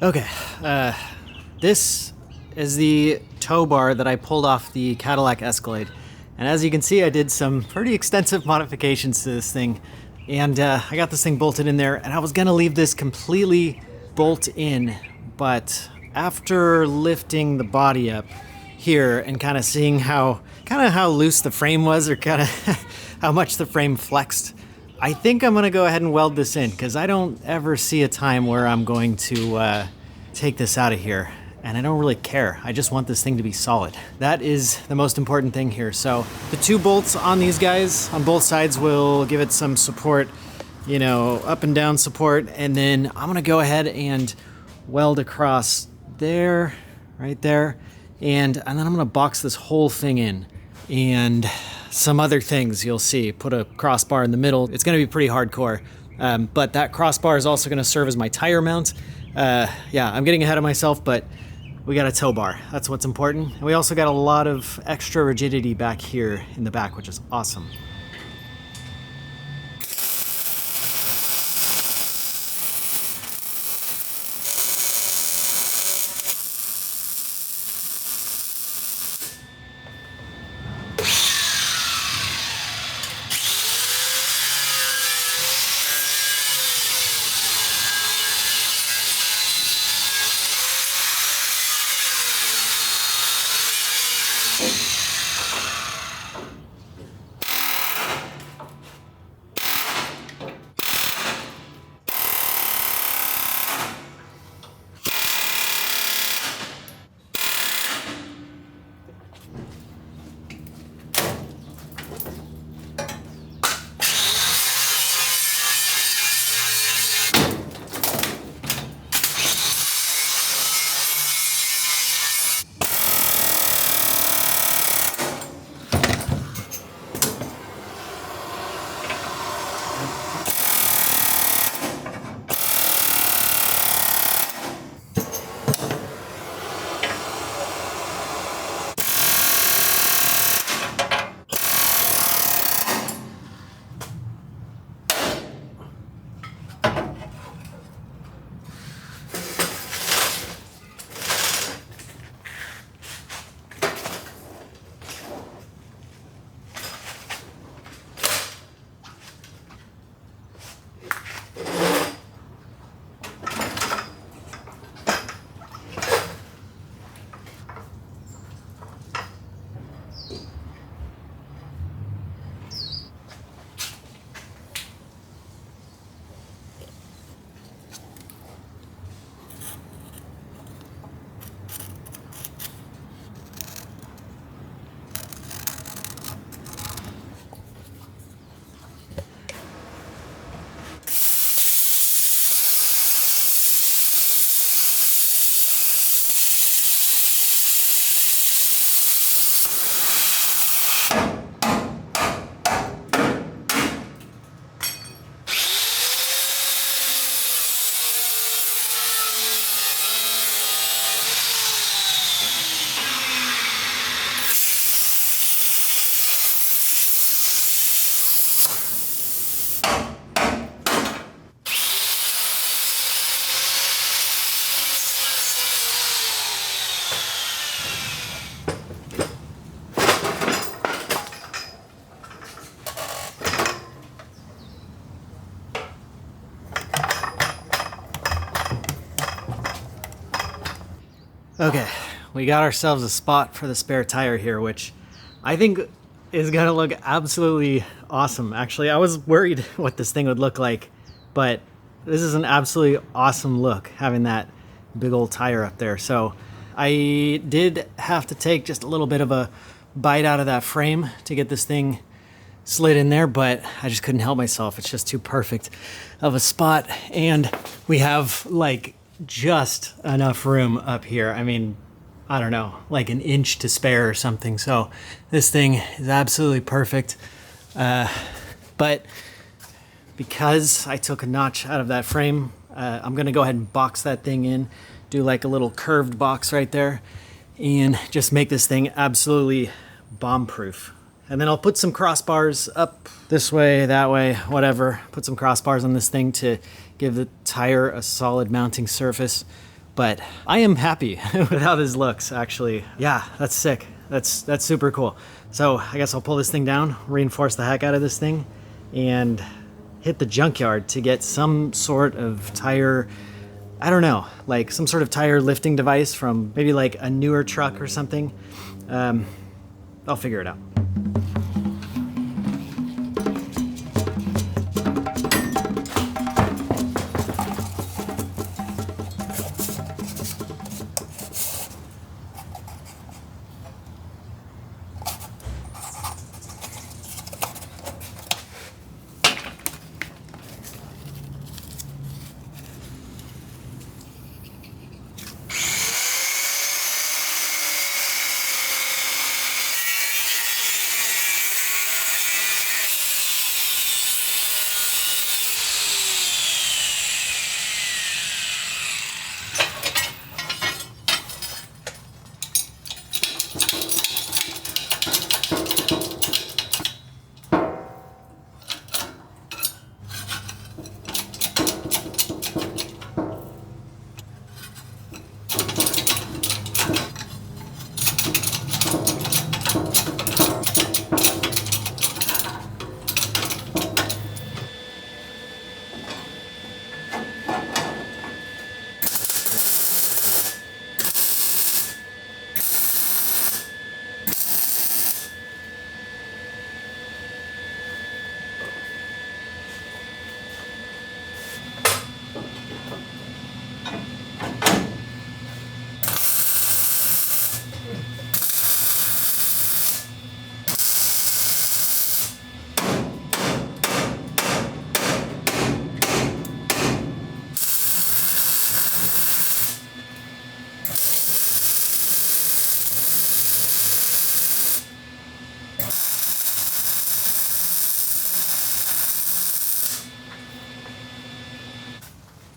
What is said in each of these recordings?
Okay, this is the tow bar that I pulled off the Cadillac Escalade. And as you can see, I did some pretty extensive modifications to this thing. And I got this thing bolted in there, and I was gonna leave this completely bolt in, but after lifting the body up here and kind of seeing how loose the frame was, or kind of how much the frame flexed, I think I'm gonna go ahead and weld this in, because I don't ever see a time where I'm going to take this out of here. And I don't really care. I just want this thing to be solid. That is the most important thing here. So the 2 bolts on these guys on both sides will give it some support, you know, up and down support. And then I'm gonna go ahead and weld across there, right there. And then I'm gonna box this whole thing in. And some other things you'll see. Put a crossbar in the middle. It's gonna be pretty hardcore. But that crossbar is also gonna serve as my tire mount. Yeah, I'm getting ahead of myself, but we got a tow bar. That's what's important. And we also got a lot of extra rigidity back here in the back, which is awesome. Okay, we got ourselves a spot for the spare tire here, which I think is gonna look absolutely awesome. Actually, I was worried what this thing would look like, but this is an absolutely awesome look, having that big old tire up there. So I did have to take just a little bit of a bite out of that frame to get this thing slid in there, but I just couldn't help myself. It's just too perfect of a spot. And we have like just enough room up here. I mean, I don't know, like an inch to spare or something. So this thing is absolutely perfect. But because I took a notch out of that frame, I'm gonna go ahead and box that thing in, do like a little curved box right there, and just make this thing absolutely bomb-proof. And then I'll put some crossbars up this way, that way, whatever. Put some crossbars on this thing to give the tire a solid mounting surface. but I am happy with how this looks, actually. Yeah, that's sick. That's super cool. So I guess I'll pull this thing down, reinforce the heck out of this thing, and hit the junkyard to get some sort of tire, I don't know, like some sort of tire lifting device from maybe like a newer truck or something. I'll figure it out.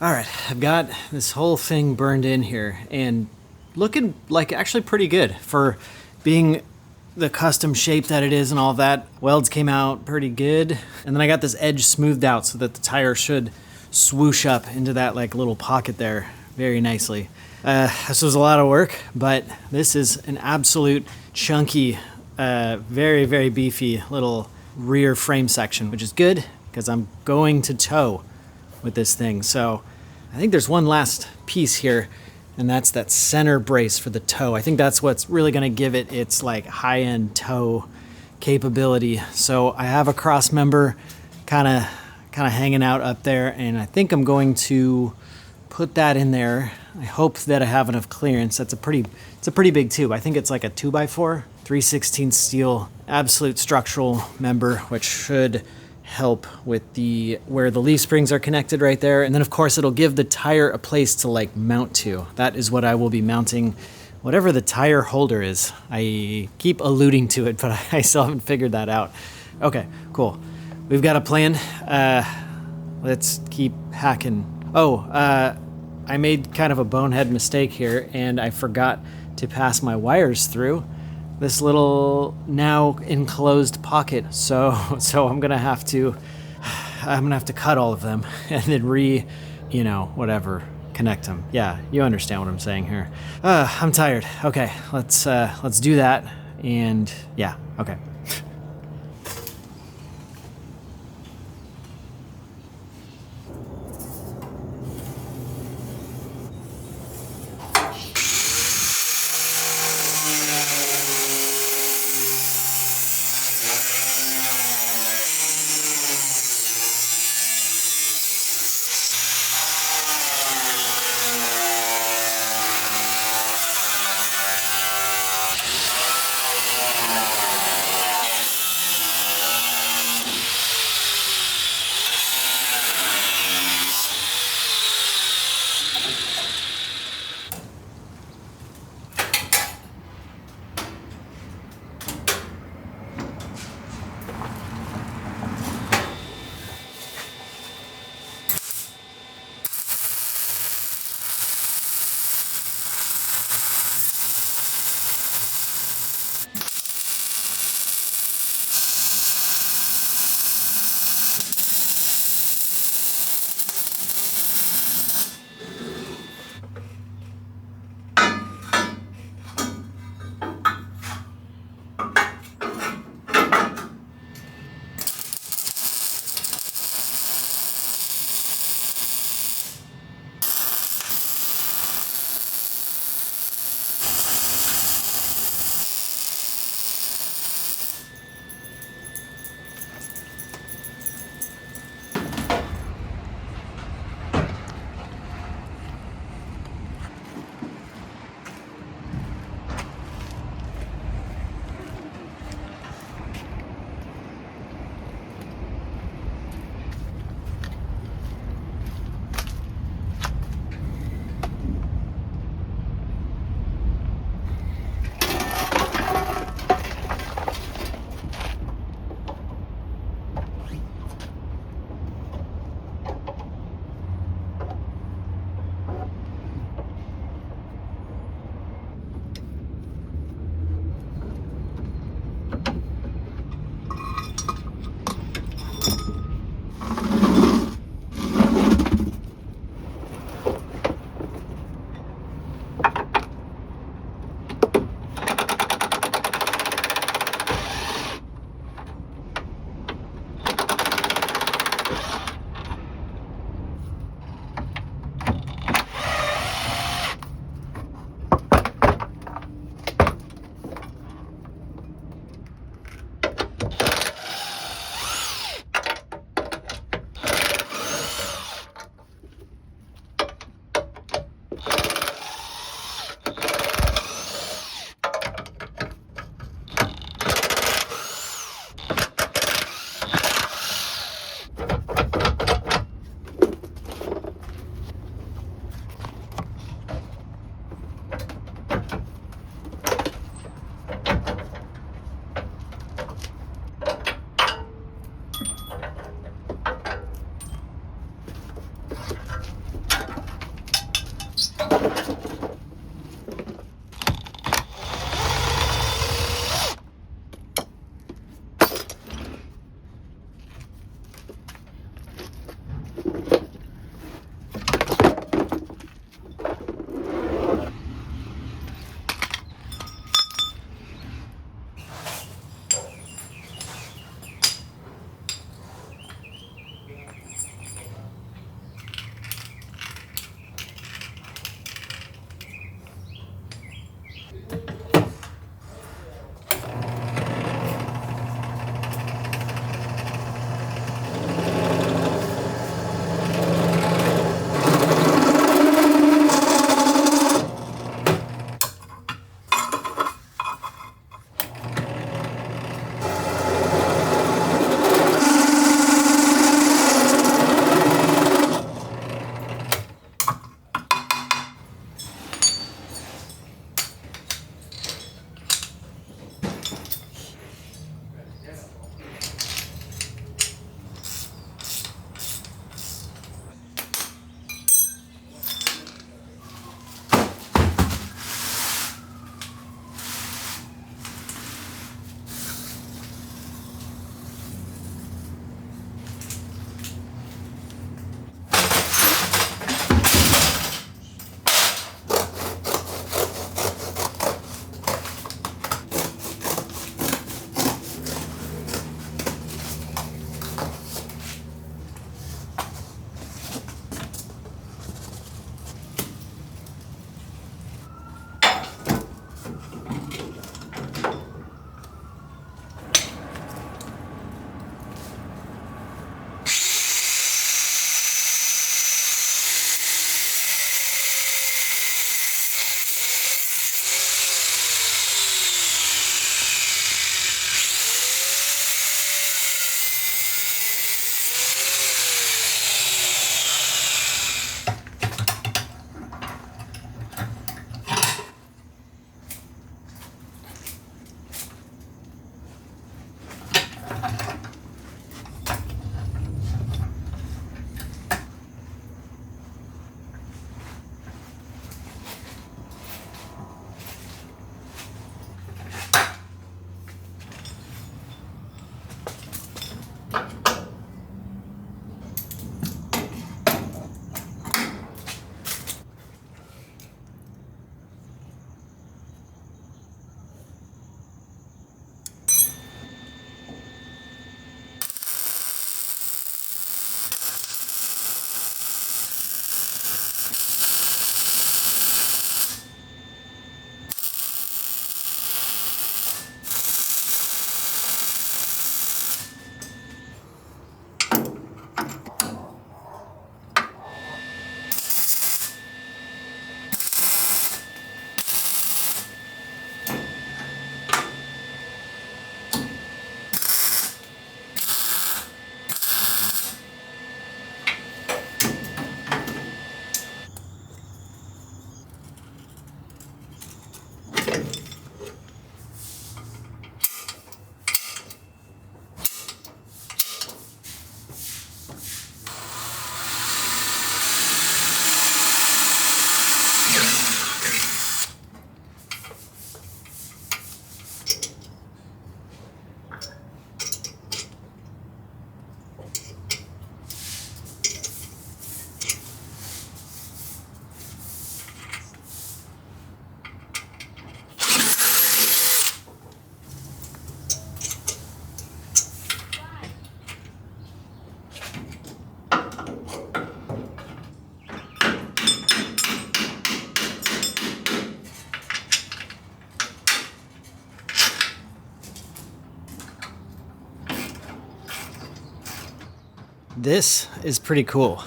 All right, I've got this whole thing burned in here and looking like actually pretty good for being the custom shape that it is and all of that. Welds came out pretty good. And then I got this edge smoothed out so that the tire should swoosh up into that like little pocket there very nicely. This was a lot of work, but this is an absolute chunky, very, very beefy little rear frame section, which is good because I'm going to tow with this thing. So I think there's one last piece here, and that's that center brace for the toe. I think that's what's really gonna give it its like high-end toe capability. So I have a Crossmember kind of hanging out up there, and I think I'm going to put that in there. I hope that I have enough clearance. It's a pretty big tube. I think it's like a 2x4, 3/16 steel, absolute structural member, which should help with where the leaf springs are connected right there. And then of course it'll give the tire a place to like mount to. That is what I will be mounting, whatever the tire holder is. I keep alluding to it, but I still haven't figured that out. Okay, cool. We've got a plan. Let's keep hacking. I made kind of a bonehead mistake here, and I forgot to pass my wires through this little now enclosed pocket. So I'm gonna have to cut all of them and then whatever, connect them. Yeah, you understand what I'm saying here. I'm tired. Okay, let's do that. And yeah, okay. This is pretty cool.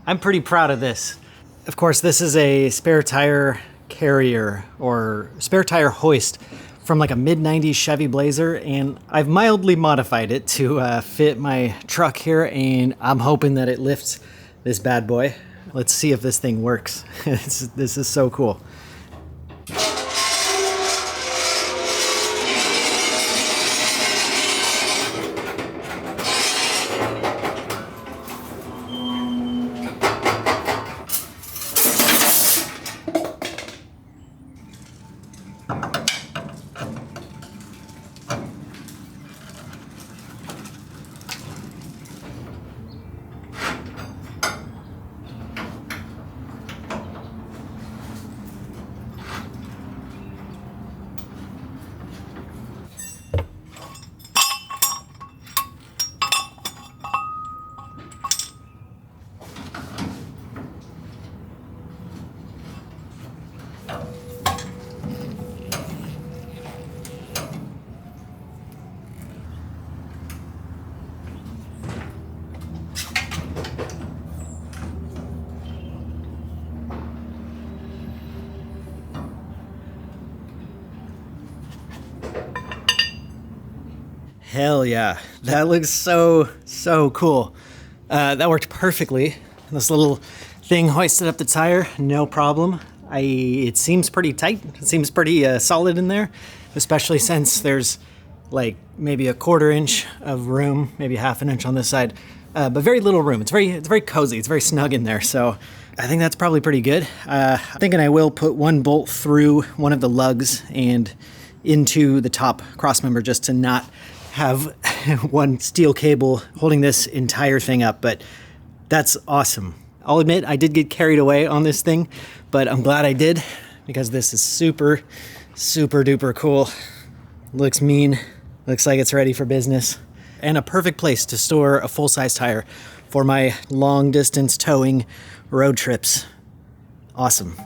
I'm pretty proud of this. Of course, this is a spare tire carrier or spare tire hoist from like a mid-90s Chevy Blazer, and I've mildly modified it to fit my truck here, and I'm hoping that it lifts this bad boy. Let's see if this thing works. This is so cool. Hell yeah. That looks so cool. That worked perfectly. This little thing hoisted up the tire, no problem. It seems pretty tight. It seems pretty solid in there, especially since there's like maybe a 1/4 inch of room, maybe 1/2 inch on this side, but very little room. It's very cozy. It's very snug in there. So I think that's probably pretty good. I'm thinking I will put one bolt through one of the lugs and into the top crossmember just to not have one steel cable holding this entire thing up, but that's awesome. I'll admit I did get carried away on this thing, but I'm glad I did because this is super duper cool. Looks mean, looks like it's ready for business, and a perfect place to store a full-size tire for my long distance towing road trips. Awesome.